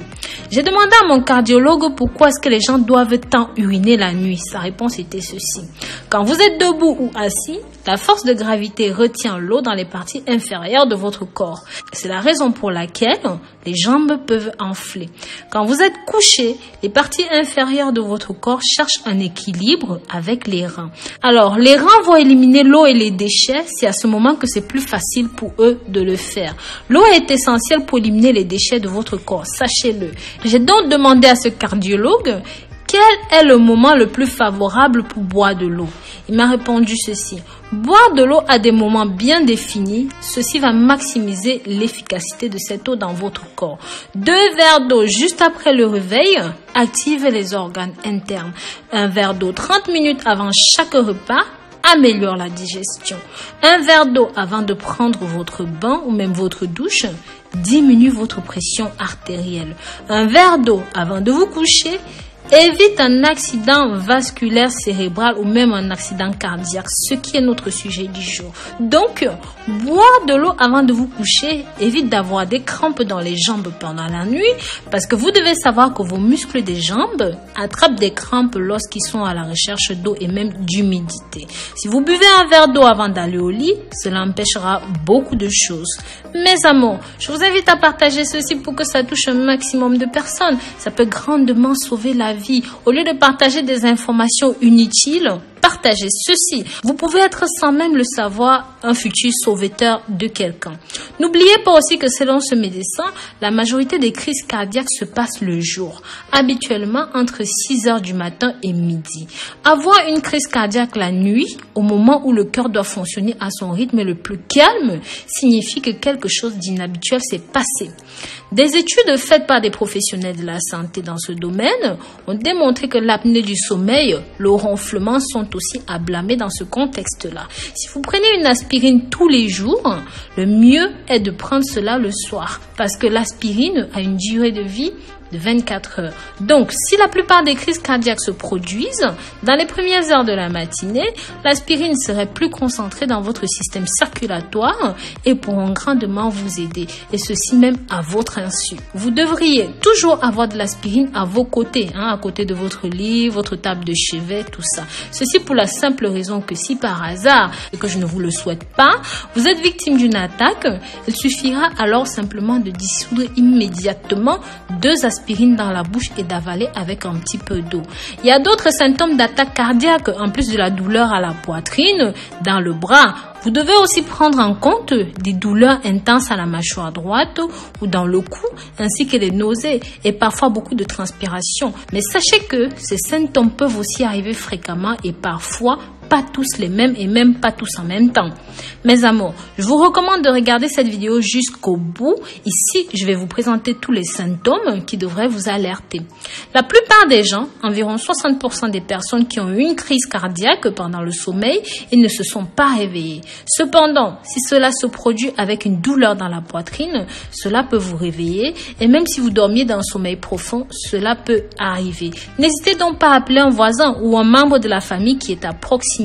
jour. J'ai demandé à mon cardiologue pourquoi est-ce que les gens doivent tant uriner la nuit. Sa réponse était ceci. Quand vous êtes debout ou assis, la force de gravité retient l'eau dans les parties inférieures de votre corps. C'est la raison pour laquelle les jambes peuvent enfler. Quand vous êtes couché, les parties inférieures de votre corps cherchent un équilibre avec les reins. Alors, les reins vont éliminer l'eau et les déchets. C'est à ce moment que c'est plus facile pour eux de le faire. L'eau est essentielle pour éliminer les déchets de votre corps, sachez-le. J'ai donc demandé à ce cardiologue quel est le moment le plus favorable pour boire de l'eau. Il m'a répondu ceci. Boire de l'eau à des moments bien définis, ceci va maximiser l'efficacité de cette eau dans votre corps. 2 verres d'eau juste après le réveil active les organes internes. 1 verre d'eau 30 minutes avant chaque repas améliore la digestion. 1 verre d'eau avant de prendre votre bain ou même votre douche diminue votre pression artérielle. 1 verre d'eau avant de vous coucher évite un accident vasculaire cérébral ou même un accident cardiaque, ce qui est notre sujet du jour. Donc, boire de l'eau avant de vous coucher évite d'avoir des crampes dans les jambes pendant la nuit parce que vous devez savoir que vos muscles des jambes attrapent des crampes lorsqu'ils sont à la recherche d'eau et même d'humidité. Si vous buvez un verre d'eau avant d'aller au lit, cela empêchera beaucoup de choses. Mes amours, je vous invite à partager ceci pour que ça touche un maximum de personnes. Ça peut grandement sauver la vie. Au lieu de partager des informations inutiles, partagez ceci. Vous pouvez être sans même le savoir un futur sauveteur de quelqu'un. N'oubliez pas aussi que selon ce médecin, la majorité des crises cardiaques se passent le jour, habituellement entre 6 heures du matin et midi. Avoir une crise cardiaque la nuit, au moment où le cœur doit fonctionner à son rythme le plus calme, signifie que quelque chose d'inhabituel s'est passé. Des études faites par des professionnels de la santé dans ce domaine ont démontré que l'apnée du sommeil, le ronflement sont aussi à blâmer dans ce contexte-là. Si vous prenez une aspirine tous les jours, le mieux est de prendre cela le soir parce que l'aspirine a une durée de vie de 24 heures. Donc, si la plupart des crises cardiaques se produisent dans les premières heures de la matinée, l'aspirine serait plus concentrée dans votre système circulatoire et pourront grandement vous aider, et ceci même à votre insu. Vous devriez toujours avoir de l'aspirine à vos côtés, à côté de votre lit, votre table de chevet, tout ça. Ceci pour la simple raison que si par hasard, et que je ne vous le souhaite pas, vous êtes victime d'une attaque, il suffira alors simplement de dissoudre immédiatement 2 aspirines dans la bouche et d'avaler avec un petit peu d'eau. Il y a d'autres symptômes d'attaque cardiaque en plus de la douleur à la poitrine, dans le bras. Vous devez aussi prendre en compte des douleurs intenses à la mâchoire droite ou dans le cou, ainsi que des nausées et parfois beaucoup de transpiration. Mais sachez que ces symptômes peuvent aussi arriver fréquemment et parfois pas tous les mêmes et même pas tous en même temps. Mes amours, je vous recommande de regarder cette vidéo jusqu'au bout. Ici, je vais vous présenter tous les symptômes qui devraient vous alerter. La plupart des gens, environ 60% des personnes qui ont eu une crise cardiaque pendant le sommeil, ils ne se sont pas réveillés. Cependant, si cela se produit avec une douleur dans la poitrine, cela peut vous réveiller et même si vous dormiez dans un sommeil profond, cela peut arriver. N'hésitez donc pas à appeler un voisin ou un membre de la famille qui est à proximité.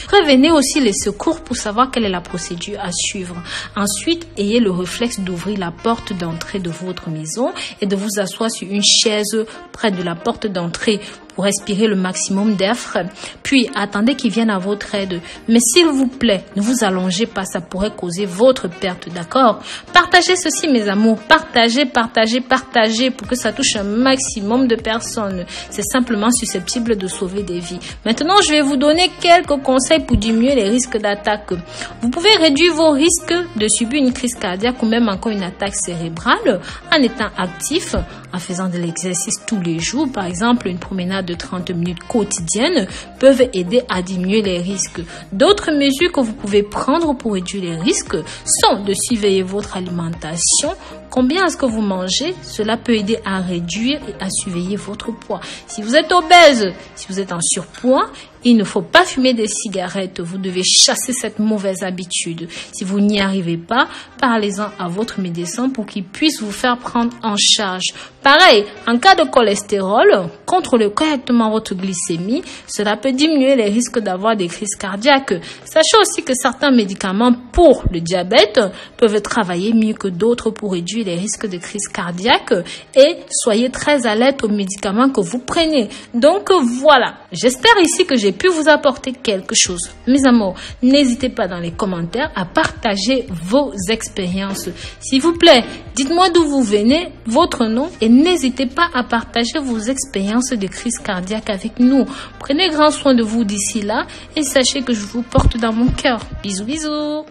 Prévenez aussi les secours pour savoir quelle est la procédure à suivre. Ensuite, ayez le réflexe d'ouvrir la porte d'entrée de votre maison et de vous asseoir sur une chaise près de la porte d'entrée pour respirer le maximum d'air frais. Puis, attendez qu'ils viennent à votre aide. Mais s'il vous plaît, ne vous allongez pas, ça pourrait causer votre perte, d'accord? Partagez ceci, mes amours. Partagez pour que ça touche un maximum de personnes. C'est simplement susceptible de sauver des vies. Maintenant, je vais vous donner quelques conseils pour diminuer les risques d'attaque. Vous pouvez réduire vos risques de subir une crise cardiaque ou même encore une attaque cérébrale en étant actif, en faisant de l'exercice tous les jours. Par exemple, une promenade de 30 minutes quotidiennes peuvent aider à diminuer les risques. D'autres mesures que vous pouvez prendre pour réduire les risques sont de surveiller votre alimentation. Combien est-ce que vous mangez? Cela peut aider à réduire et à surveiller votre poids. Si vous êtes obèse, si vous êtes en surpoids, il ne faut pas fumer des cigarettes. Vous devez chasser cette mauvaise habitude. Si vous n'y arrivez pas, parlez-en à votre médecin pour qu'il puisse vous faire prendre en charge. Pareil, en cas de cholestérol, contrôlez correctement votre glycémie. Cela peut diminuer les risques d'avoir des crises cardiaques. Sachez aussi que certains médicaments pour le diabète peuvent travailler mieux que d'autres pour réduire les risques de crise cardiaque. Et soyez très alerte aux médicaments que vous prenez. Donc voilà, j'espère ici que j'ai pu vous apporter quelque chose. Mes amours, n'hésitez pas dans les commentaires à partager vos expériences. S'il vous plaît, dites-moi d'où vous venez, votre nom, et n'hésitez pas à partager vos expériences de crise cardiaque avec nous. Prenez grand soin de vous d'ici là et sachez que je vous porte dans mon cœur. Bisous, bisous.